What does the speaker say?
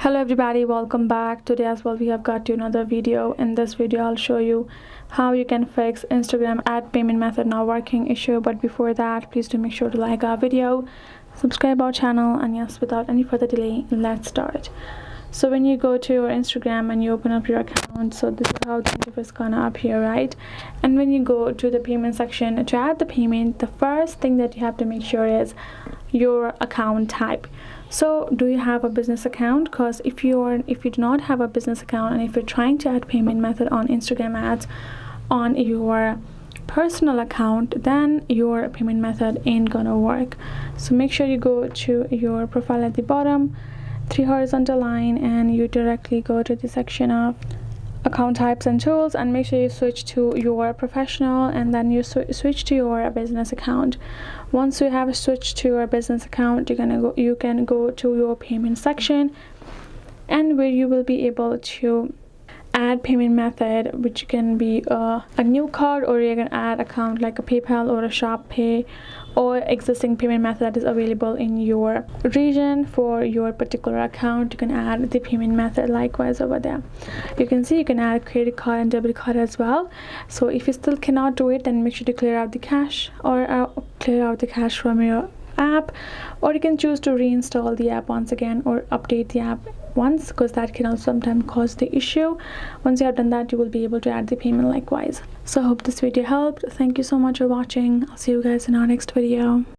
Hello everybody, welcome back. Today as well we have got you another video. In this video I'll show you how you can fix Instagram ad payment method not working issue. But before that, please do make sure to like our video, subscribe our channel, and yes, without any further delay, let's start. So when you go to your Instagram and you open up your account, so this is how the interface gonna appear, right? And when you go to the payment section to add the payment, the first thing that you have to make sure is your account type. So do you have a business account? Because if you do not have a business account, and if you're trying to add payment method on Instagram ads on your personal account, then your payment method ain't gonna work. So make sure you go to your profile at the bottom, 3 horizontal line, and you directly go to the section of account types and tools, and make sure you switch to your professional, and then you switch to your business account. Once you have switched to your business account, you can go to your payment section, and where you will be able to add payment method, which can be a new card, or you can add account like a PayPal or a Shop Pay, or existing payment method that is available in your region for your particular account. You can add the payment method likewise over there. You can see you can add credit card and debit card as well. So if you still cannot do it, then make sure to clear out the cache, or clear out the cache from your app, or you can choose to reinstall the app once again, or update the app once, because that can also sometimes cause the issue. Once you have done that, you will be able to add the payment likewise. So I hope this video helped. Thank you so much for watching. I'll see you guys in our next video.